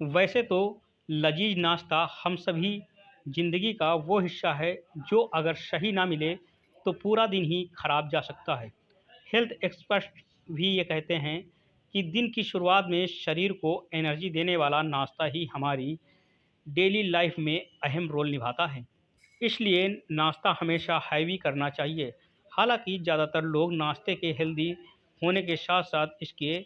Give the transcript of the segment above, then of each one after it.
वैसे तो लजीज नाश्ता हम सभी ज़िंदगी का वो हिस्सा है जो अगर सही ना मिले तो पूरा दिन ही खराब जा सकता है। हेल्थ एक्सपर्ट भी ये कहते हैं कि दिन की शुरुआत में शरीर को एनर्जी देने वाला नाश्ता ही हमारी डेली लाइफ में अहम रोल निभाता है। इसलिए नाश्ता हमेशा हैवी करना चाहिए। हालांकि ज़्यादातर लोग नाश्ते के हेल्दी होने के साथ साथ इसके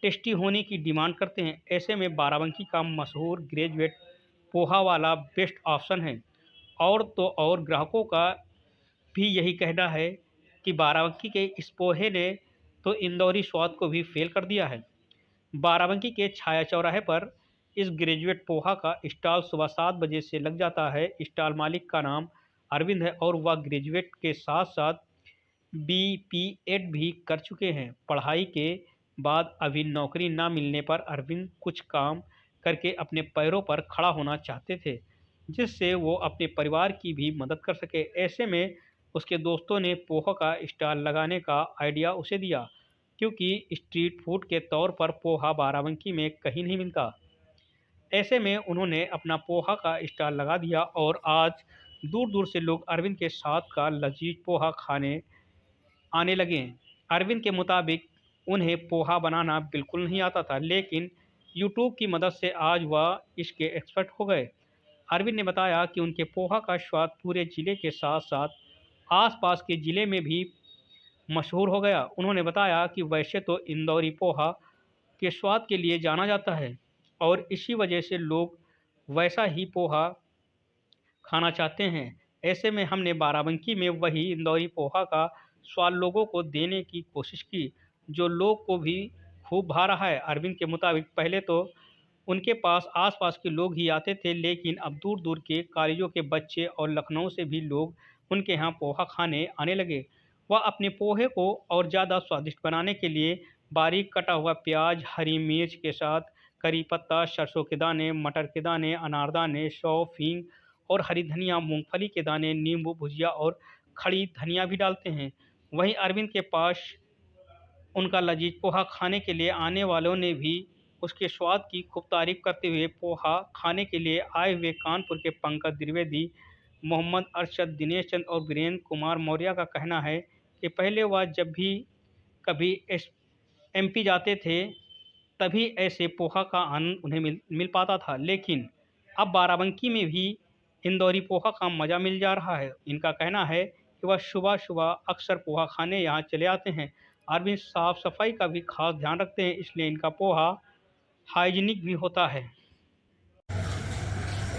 टेस्टी होने की डिमांड करते हैं। ऐसे में बाराबंकी का मशहूर ग्रेजुएट पोहा वाला बेस्ट ऑप्शन है। और तो और ग्राहकों का भी यही कहना है कि बाराबंकी के इस पोहे ने तो इंदौरी स्वाद को भी फेल कर दिया है। बाराबंकी के छाया चौराहे पर इस ग्रेजुएट पोहा का स्टॉल सुबह 7 बजे से लग जाता है। स्टॉल मालिक का नाम अरविंद है और वह ग्रेजुएट के साथ साथ BPEd भी कर चुके हैं। पढ़ाई के बाद अभी नौकरी ना मिलने पर अरविंद कुछ काम करके अपने पैरों पर खड़ा होना चाहते थे, जिससे वो अपने परिवार की भी मदद कर सके। ऐसे में उसके दोस्तों ने पोहा का स्टॉल लगाने का आइडिया उसे दिया, क्योंकि स्ट्रीट फूड के तौर पर पोहा बाराबंकी में कहीं नहीं मिलता। ऐसे में उन्होंने अपना पोहा का स्टॉल लगा दिया और आज दूर दूर से लोग अरविंद के साथ का लजीज पोहा खाने आने लगे। अरविंद के मुताबिक उन्हें पोहा बनाना बिल्कुल नहीं आता था, लेकिन यूट्यूब की मदद से आज वह इसके एक्सपर्ट हो गए। अरविंद ने बताया कि उनके पोहा का स्वाद पूरे ज़िले के साथ साथ आसपास के ज़िले में भी मशहूर हो गया। उन्होंने बताया कि वैसे तो इंदौरी पोहा के स्वाद के लिए जाना जाता है और इसी वजह से लोग वैसा ही पोहा खाना चाहते हैं। ऐसे में हमने बाराबंकी में वही इंदौरी पोहा का स्वाद लोगों को देने की कोशिश की, जो लोग को भी खूब भा रहा है। अरविंद के मुताबिक पहले तो उनके पास आसपास के लोग ही आते थे, लेकिन अब दूर दूर के कॉलेजों के बच्चे और लखनऊ से भी लोग उनके यहाँ पोहा खाने आने लगे। वह अपने पोहे को और ज़्यादा स्वादिष्ट बनाने के लिए बारीक कटा हुआ प्याज, हरी मिर्च के साथ करी पत्ता, सरसों के दाने, मटर के दाने, अनारदाने, सौंफ, हींग और हरी धनिया, मूंगफली के दाने, नींबू, भुजिया और खड़ी धनिया भी डालते हैं। वहीं अरविंद के पास उनका लजीज पोहा खाने के लिए आने वालों ने भी उसके स्वाद की खूब तारीफ करते हुए पोहा खाने के लिए आए हुए कानपुर के पंकज द्विवेदी, मोहम्मद अरशद, दिनेश चंद और वीरेंद्र कुमार मौर्य का कहना है कि पहले वह जब भी कभी MP जाते थे तभी ऐसे पोहा का आनंद उन्हें मिल पाता था, लेकिन अब बाराबंकी में भी इंदौरी पोहा का मज़ा मिल जा रहा है। इनका कहना है कि वह सुबह सुबह अक्सर पोहा खाने यहाँ चले आते हैं। अरविंद साफ सफाई का भी खास ध्यान रखते हैं, इसलिए इनका पोहा हाइजीनिक भी होता है।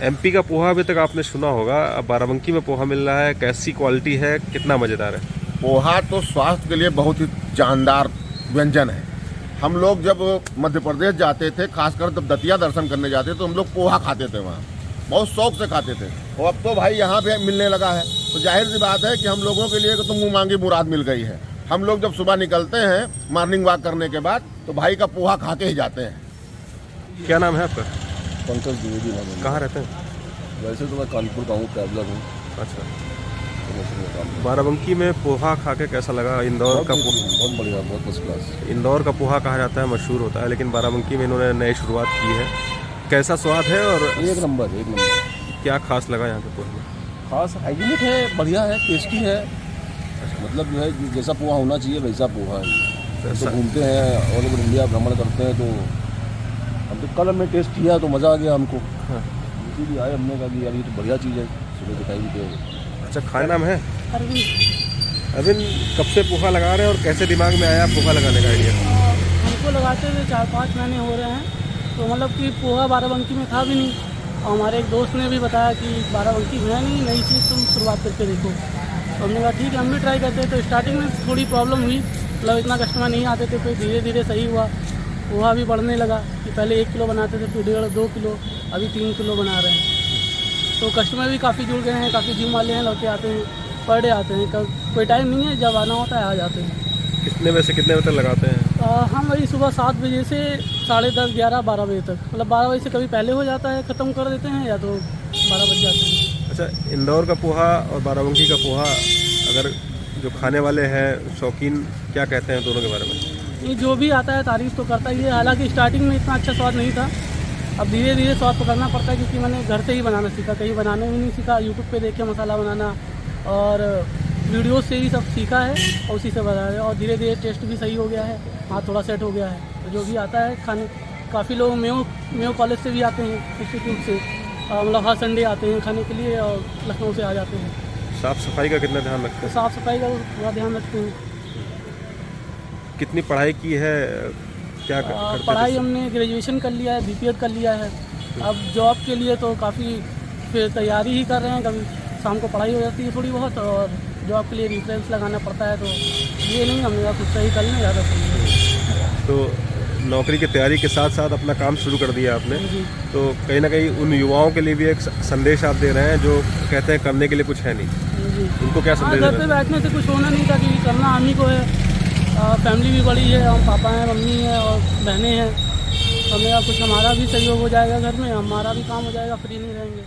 MP का पोहा अभी तक आपने सुना होगा, अब बाराबंकी में पोहा मिल रहा है, कैसी क्वालिटी है, कितना मज़ेदार है? पोहा तो स्वास्थ्य के लिए बहुत ही जानदार व्यंजन है। हम लोग जब मध्य प्रदेश जाते थे, खासकर जब दतिया दर्शन करने जाते तो हम लोग पोहा खाते थे, वहाँ बहुत शौक से खाते थे। और अब तो भाई यहाँ पे मिलने लगा है, तो जाहिर सी बात है कि हम लोगों के लिए तो मुँह मांगी मुराद मिल गई है। हम लोग जब सुबह निकलते हैं मॉर्निंग वॉक करने के बाद, तो भाई का पोहा खा के ही जाते हैं। क्या नाम है आपका? पंकज द्विवेदी नाम है। कहाँ रहते हैं? वैसे तो मैं कानपुर का हूँ, ट्रैवलर हूँ। अच्छा, बाराबंकी में पोहा खा के कैसा लगा? इंदौर का बहुत बढ़िया, बहुत फर्स्ट क्लास। इंदौर का पोहा कहा जाता है मशहूर होता है, लेकिन बाराबंकी में इन्होंने नई शुरुआत की है। कैसा स्वाद है और एक नंबर, एक नंबर। क्या खास लगा यहाँ के पोहे में? खास हाइजीनिक है, बढ़िया है, टेस्टी है। मतलब जो है जैसा पोहा होना चाहिए वैसा पोहा है। तो घूमते हैं और जब इंडिया भ्रमण करते हैं तो हम तो कल हमने टेस्ट किया तो मज़ा आ गया हमको। हाँ। इसीलिए आए, हमने कहा कि यार ये तो बढ़िया चीज़ है, सुबह दिखाई भी दे। अच्छा, खाना नाम है अरविंद। अरविंद, कब से पोहा लगा रहे हैं और कैसे दिमाग में आया पोहा लगाने का आइडिया? हमको लगाते हुए 4-5 महीने हो रहे हैं, तो मतलब कि पोहा बाराबंकी में था भी नहीं, और हमारे एक दोस्त ने भी बताया कि बाराबंकी में है नहीं, नई चीज़ तुम शुरुआत करके देखो। तो हमने कहा ठीक है, हम भी ट्राई करते हैं। तो स्टार्टिंग में थोड़ी प्रॉब्लम हुई, मतलब इतना कस्टमर नहीं आते थे, फिर धीरे धीरे सही हुआ। पोहा भी बढ़ने लगा कि पहले 1 किलो बनाते थे, फिर 1.5-2 किलो, अभी 3 किलो बना रहे हैं। तो कस्टमर भी काफ़ी जुड़ गए हैं, काफ़ी जिम वाले हैं, लड़के आते हैं, पर डे आते हैं। कोई टाइम नहीं है, जब आना होता है आ जाते हैं। कितने बजे से कितने बजे तक लगाते हैं? हम वही सुबह 7 बजे से 10:30, 11, 12 बजे तक, मतलब 12 बजे से कभी पहले हो जाता है, ख़त्म कर देते हैं, या तो 12 बज जाते हैं। अच्छा, इंदौर का पोहा और बाराबंकी का पोहा, अगर जो खाने वाले हैं शौकीन, क्या कहते हैं दोनों के बारे में? ये जो भी आता है तारीफ़ तो करता ही है। हालांकि स्टार्टिंग में इतना अच्छा स्वाद नहीं था, अब धीरे धीरे स्वाद पकड़ना पड़ता है, क्योंकि मैंने घर से ही बनाना सीखा, कहीं बनाने भी नहीं सीखा। यूट्यूब पे देख के मसाला बनाना और वीडियो से ही सब सीखा है और उसी से बना रहे हैं, और धीरे धीरे टेस्ट भी सही हो गया है, हाथ थोड़ा सेट हो गया है। तो जो भी आता है खाने, काफ़ी लोग मेयो कॉलेज से भी आते हैं, इंस्टीट्यूट से, मतलब हर संडे आते हैं खाने के लिए, और लखनऊ से आ जाते हैं। साफ़ सफाई का कितना ध्यान रखते हैं? साफ़ सफाई का पूरा ध्यान रखते हैं। कितनी पढ़ाई की है, क्या करते पढ़ाई थे? हमने ग्रेजुएशन कर लिया है, बीपीएड कर लिया है। अब जॉब के लिए तो काफ़ी फिर तैयारी ही कर रहे हैं, कभी शाम को पढ़ाई हो जाती है थोड़ी बहुत, और जॉब के लिए रेफरेंस लगाना पड़ता है, तो ये नहीं, हमने कहा कुछ सही कर लें, ज़्यादा सही है। तो नौकरी की तैयारी के साथ साथ अपना काम शुरू कर दिया आपने, जी तो कहीं ना कहीं उन युवाओं के लिए भी एक संदेश आप दे रहे हैं जो कहते हैं करने के लिए कुछ है नहीं, जी। उनको क्या हाँ, संदेश घर देना पे चाहते बैठने से कुछ होना नहीं था, क्योंकि करना हम ही को है। फैमिली भी बड़ी है, हम पापा हैं, मम्मी हैं और बहनें हैं। हमें कुछ हमारा भी सहयोग हो जाएगा घर में, हमारा भी काम हो जाएगा, फ्री नहीं रहेंगे।